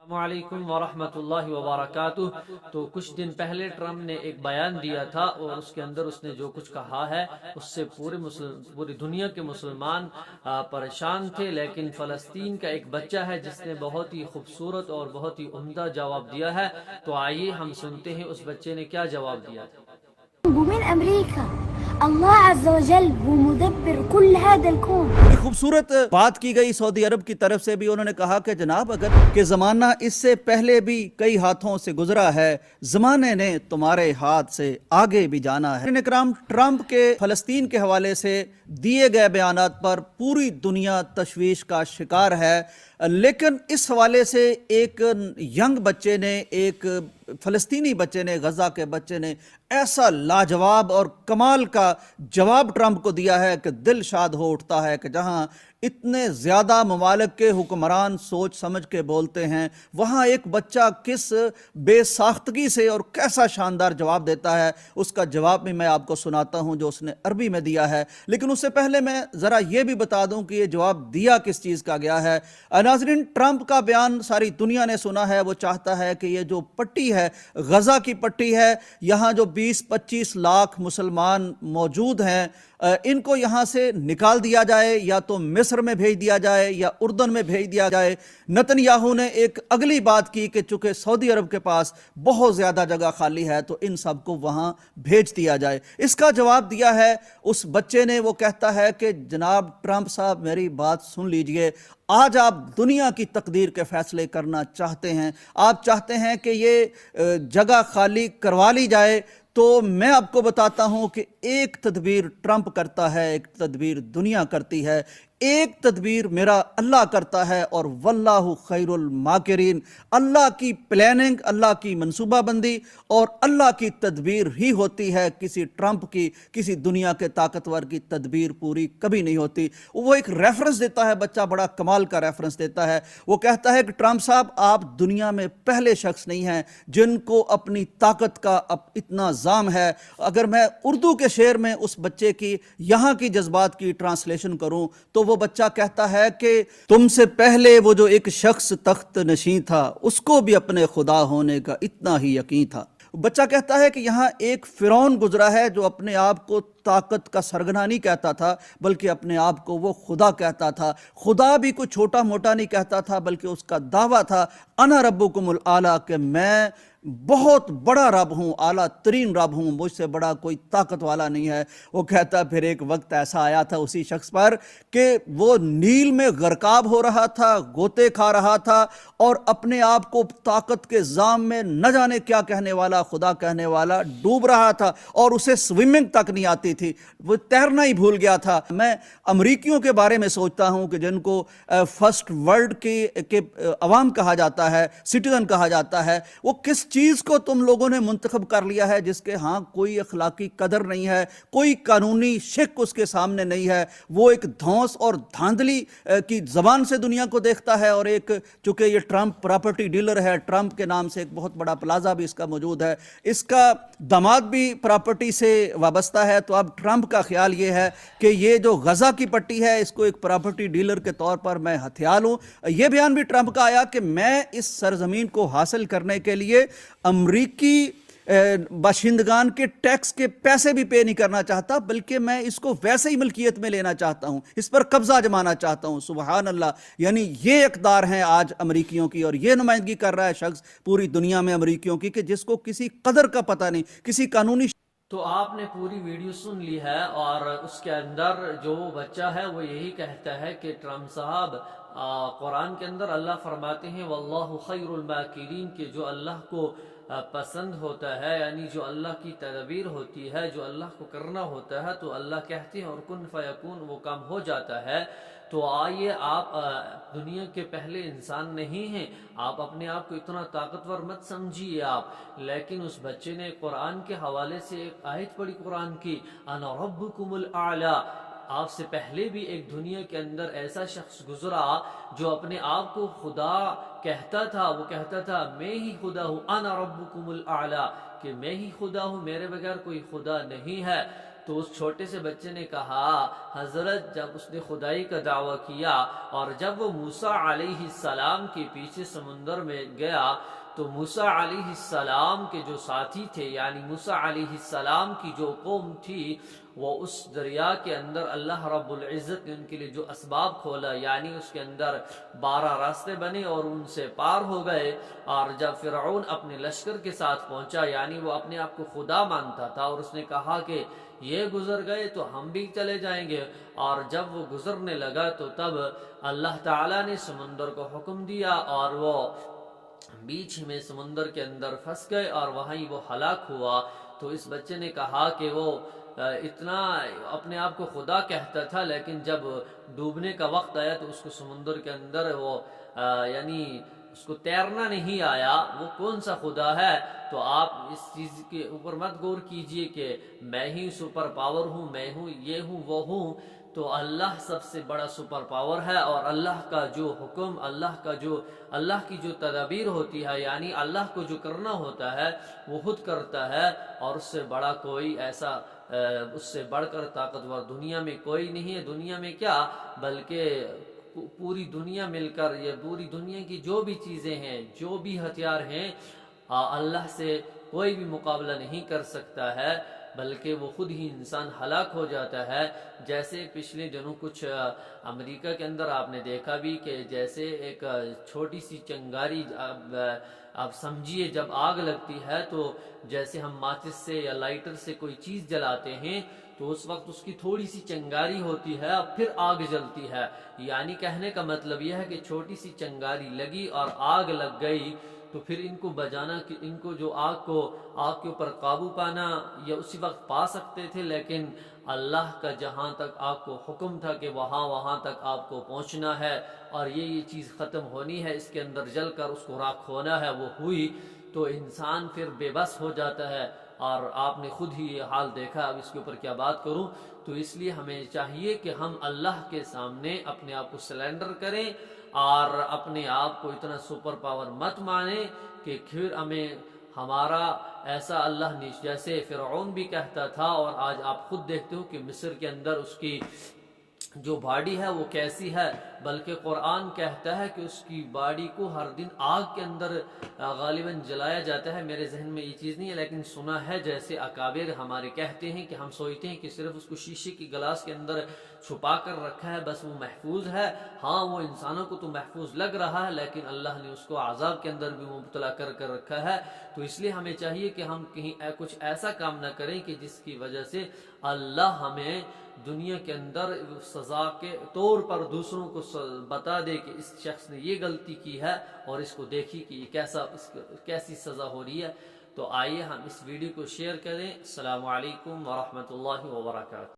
السلام علیکم ورحمۃ اللہ وبرکاتہ۔ تو کچھ دن پہلے ٹرمپ نے ایک بیان دیا تھا اور اس کے اندر اس نے جو کچھ کہا ہے اس سے پوری دنیا کے مسلمان پریشان تھے، لیکن فلسطین کا ایک بچہ ہے جس نے بہت ہی خوبصورت اور بہت ہی عمدہ جواب دیا ہے۔ تو آئیے ہم سنتے ہیں اس بچے نے کیا جواب دیا تھا۔ من امریکہ اللہ عز و جل وہ مدبر کل هذا الكون۔ بڑی خوبصورت بات کی گئی سعودی عرب کی طرف سے بھی، انہوں نے کہا کہ جناب اگر کہ زمانہ اس سے پہلے بھی کئی ہاتھوں سے گزرا ہے، زمانے نے تمہارے ہاتھ سے آگے بھی جانا ہے۔ اکرام، ٹرمپ کے فلسطین کے حوالے سے دیے گئے بیانات پر پوری دنیا تشویش کا شکار ہے، لیکن اس حوالے سے ایک ینگ بچے نے، ایک فلسطینی بچے نے، غزہ کے بچے نے ایسا لاجواب اور کمال کا جواب ٹرمپ کو دیا ہے کہ دل شاد ہو اٹھتا ہے کہ جہاں اتنے زیادہ ممالک کے حکمران سوچ سمجھ کے بولتے ہیں، وہاں ایک بچہ کس بے ساختگی سے اور کیسا شاندار جواب دیتا ہے۔ اس کا جواب بھی میں آپ کو سناتا ہوں جو اس نے عربی میں دیا ہے، لیکن اس سے پہلے میں ذرا یہ بھی بتا دوں کہ یہ جواب دیا کس چیز کا گیا ہے۔ ناظرین، ٹرمپ کا بیان ساری دنیا نے سنا ہے۔ وہ چاہتا ہے کہ یہ جو پٹی ہے، غزہ کی پٹی ہے، یہاں جو 20-25 لاکھ مسلمان موجود ہیں، ان کو یہاں سے نکال دیا جائے، یا تو مصر میں بھیج دیا جائے یا اردن میں بھیج دیا جائے۔ نتن یاہو نے ایک اگلی بات کی کہ چونکہ سعودی عرب کے پاس بہت زیادہ جگہ خالی ہے تو ان سب کو وہاں بھیج دیا جائے۔ اس کا جواب دیا ہے اس بچے نے۔ وہ کہتا ہے کہ جناب ٹرمپ صاحب میری بات سن لیجئے، آج آپ دنیا کی تقدیر کے فیصلے کرنا چاہتے ہیں، آپ چاہتے ہیں کہ یہ جگہ خالی کروا لی جائے، تو میں آپ کو بتاتا ہوں کہ ایک تدبیر ٹرمپ کرتا ہے، ایک تدبیر دنیا کرتی ہے، ایک تدبیر میرا اللہ کرتا ہے، اور واللہ خیر الماکرین۔ اللہ کی پلاننگ، اللہ کی منصوبہ بندی اور اللہ کی تدبیر ہی ہوتی ہے، کسی ٹرمپ کی، کسی دنیا کے طاقتور کی تدبیر پوری کبھی نہیں ہوتی۔ وہ ایک ریفرنس دیتا ہے، بچہ بڑا کمال کا ریفرنس دیتا ہے۔ وہ کہتا ہے کہ ٹرمپ صاحب آپ دنیا میں پہلے شخص نہیں ہیں جن کو اپنی طاقت کا اتنا زام ہے۔ اگر میں اردو کے شعر میں اس بچے کی یہاں کی جذبات کی ٹرانسلیشن کروں تو وہ بچہ کہتا ہے کہ تم سے پہلے وہ جو ایک شخص تخت نشین تھا، اس کو بھی اپنے خدا ہونے کا اتنا ہی یقین تھا۔ بچہ کہتا ہے کہ یہاں ایک فرعون گزرا ہے جو اپنے آپ کو طاقت کا سرگنا نہیں کہتا تھا، بلکہ اپنے آپ کو وہ خدا کہتا تھا۔ خدا بھی کوئی چھوٹا موٹا نہیں کہتا تھا، بلکہ اس کا دعویٰ تھا انا ربکم الاعلیٰ، کہ میں بہت بڑا رب ہوں، اعلیٰ ترین رب ہوں، مجھ سے بڑا کوئی طاقت والا نہیں ہے۔ وہ کہتا پھر ایک وقت ایسا آیا تھا اسی شخص پر کہ وہ نیل میں غرقاب ہو رہا تھا، گوتے کھا رہا تھا، اور اپنے آپ کو طاقت کے زام میں نہ جانے کیا کہنے والا، خدا کہنے والا، ڈوب رہا تھا، اور اسے سوئمنگ تک نہیں آتی تھی، وہ تیرنا ہی بھول گیا تھا۔ میں امریکیوں کے بارے میں سوچتا ہوں کہ جن کو فرسٹ ورلڈ کے عوام کہا جاتا ہے، سٹیزن کہا جاتا ہے، وہ کس چیز کو تم لوگوں نے منتخب کر لیا ہے جس کے ہاں کوئی اخلاقی قدر نہیں ہے، کوئی قانونی شک اس کے سامنے نہیں ہے۔ وہ ایک دھونس اور دھاندلی کی زبان سے دنیا کو دیکھتا ہے، اور ایک چونکہ یہ ٹرمپ پراپرٹی ڈیلر ہے، ٹرمپ کے نام سے ایک بہت بڑا پلازا بھی اس کا موجود ہے، اس کا داماد بھی پراپرٹی سے وابستہ ہے۔ تو اب ٹرمپ کا خیال یہ ہے کہ یہ جو غزہ کی پٹی ہے اس کو ایک پراپرٹی ڈیلر کے طور پر میں ہتھیار لوں۔ یہ بیان بھی ٹرمپ کا آیا کہ میں اس سرزمین کو حاصل کرنے کے لیے امریکی باشندگان کے ٹیکس کے پیسے بھی پے نہیں کرنا چاہتا، بلکہ میں اس کو ویسے ہی ملکیت میں لینا چاہتا ہوں، اس پر قبضہ جمانا چاہتا ہوں۔ سبحان اللہ، یعنی یہ اقدار ہیں آج امریکیوں کی، اور یہ نمائندگی کر رہا ہے شخص پوری دنیا میں امریکیوں کی کہ جس کو کسی قدر کا پتہ نہیں، کسی قانونی۔ تو آپ نے پوری ویڈیو سن لی ہے، اور اس کے اندر جو بچہ ہے وہ یہی کہتا ہے کہ ٹرمپ صاحب، قرآن کے اندر اللہ فرماتے ہیں واللہ خیر الماکرین، کہ جو اللہ کو پسند ہوتا ہے، یعنی جو اللہ کی تدبیر ہوتی ہے، جو اللہ کو کرنا ہوتا ہے تو اللہ کہتے ہیں اور کن فیکون، وہ کام ہو جاتا ہے۔ تو آئیے، آپ دنیا کے پہلے انسان نہیں ہیں، آپ اپنے آپ کو اتنا طاقتور مت سمجھیے آپ، لیکن اس بچے نے قرآن کے حوالے سے ایک آیت پڑھی قرآن کی، انا ربکم الاعلی۔ آپ سے پہلے بھی ایک دنیا کے اندر ایسا شخص گزرا جو اپنے آپ کو خدا کہتا تھا، وہ کہتا تھا میں ہی خدا ہوں، انا ربکم الاعلی، کہ میں ہی خدا ہوں، میرے بغیر کوئی خدا نہیں ہے۔ تو اس چھوٹے سے بچے نے کہا حضرت جب اس نے خدائی کا دعویٰ کیا اور جب وہ موسیٰ علیہ السلام کے پیچھے سمندر میں گیا تو موسیٰ علیہ السلام کے جو ساتھی تھے یعنی موسیٰ علیہ السلام کی جو قوم تھی وہ اس دریا کے اندر اللہ رب العزت نے ان کے لیے جو اسباب کھولا یعنی اس کے اندر 12 راستے بنے اور ان سے پار ہو گئے. اور جب فرعون اپنے لشکر کے ساتھ پہنچا یعنی وہ اپنے آپ کو خدا مانتا تھا اور اس نے کہا کہ یہ گزر گئے تو ہم بھی چلے جائیں گے, اور جب وہ گزرنے لگا تو تب اللہ تعالیٰ نے سمندر کو حکم دیا اور وہ بیچ میں سمندر کے اندر پھنس گئے اور وہیں وہ ہلاک ہوا. تو اس بچے نے کہا کہ وہ اتنا اپنے آپ کو خدا کہتا تھا لیکن جب ڈوبنے کا وقت آیا تو اس کو سمندر کے اندر وہ یعنی اس کو تیرنا نہیں آیا, وہ کون سا خدا ہے؟ تو آپ اس چیز کے اوپر مت غور کیجئے کہ میں ہی سپر پاور ہوں, میں ہوں, یہ ہوں, وہ ہوں. تو اللہ سب سے بڑا سپر پاور ہے اور اللہ کا جو حکم, اللہ کی جو تدابیر ہوتی ہے یعنی اللہ کو جو کرنا ہوتا ہے وہ خود کرتا ہے, اور اس سے بڑا کوئی ایسا اس سے بڑھ کر طاقتور دنیا میں کوئی نہیں ہے. دنیا میں کیا بلکہ پوری دنیا مل کر یہ پوری دنیا کی جو بھی چیزیں ہیں, جو بھی ہتھیار ہیں, اللہ سے کوئی بھی مقابلہ نہیں کر سکتا ہے بلکہ وہ خود ہی انسان ہلاک ہو جاتا ہے. جیسے پچھلے دنوں کچھ امریکہ کے اندر آپ نے دیکھا بھی کہ جیسے ایک چھوٹی سی چنگاری آپ سمجھیے جب آگ لگتی ہے تو جیسے ہم ماچس سے یا لائٹر سے کوئی چیز جلاتے ہیں تو اس وقت اس کی تھوڑی سی چنگاری ہوتی ہے اور پھر آگ جلتی ہے. یعنی کہنے کا مطلب یہ ہے کہ چھوٹی سی چنگاری لگی اور آگ لگ گئی تو پھر ان کو بجانا کہ ان کو جو آگ کے اوپر قابو پانا یا اسی وقت پا سکتے تھے, لیکن اللہ کا جہاں تک آپ کو حکم تھا کہ وہاں تک آپ کو پہنچنا ہے اور یہ چیز ختم ہونی ہے, اس کے اندر جل کر اس کو راکھ ہونا ہے, وہ ہوئی تو انسان پھر بے بس ہو جاتا ہے. اور آپ نے خود ہی یہ حال دیکھا, اب اس کے اوپر کیا بات کروں. تو اس لیے ہمیں چاہیے کہ ہم اللہ کے سامنے اپنے آپ کو سلینڈر کریں اور اپنے آپ کو اتنا سپر پاور مت مانیں کہ پھر ہمیں ہمارا ایسا اللہ نے جیسے فرعون بھی کہتا تھا, اور آج آپ خود دیکھتے ہو کہ مصر کے اندر اس کی جو باڈی ہے وہ کیسی ہے, بلکہ قرآن کہتا ہے کہ اس کی باڈی کو ہر دن آگ کے اندر غالباً جلایا جاتا ہے. میرے ذہن میں یہ چیز نہیں ہے لیکن سنا ہے جیسے اکابر ہمارے کہتے ہیں کہ ہم سوچتے ہیں کہ صرف اس کو شیشے کی گلاس کے اندر چھپا کر رکھا ہے بس وہ محفوظ ہے. ہاں وہ انسانوں کو تو محفوظ لگ رہا ہے لیکن اللہ نے اس کو عذاب کے اندر بھی مبتلا کر رکھا ہے. تو اس لیے ہمیں چاہیے کہ ہم کہیں کچھ ایسا کام نہ کریں کہ جس کی وجہ سے اللہ ہمیں دنیا کے اندر سزا کے طور پر دوسروں کو بتا دے کہ اس شخص نے یہ غلطی کی ہے اور اس کو دیکھی کہ یہ کیسی سزا ہو رہی ہے. تو آئیے ہم اس ویڈیو کو شیئر کریں. السلام علیکم ورحمۃ اللہ وبرکاتہ.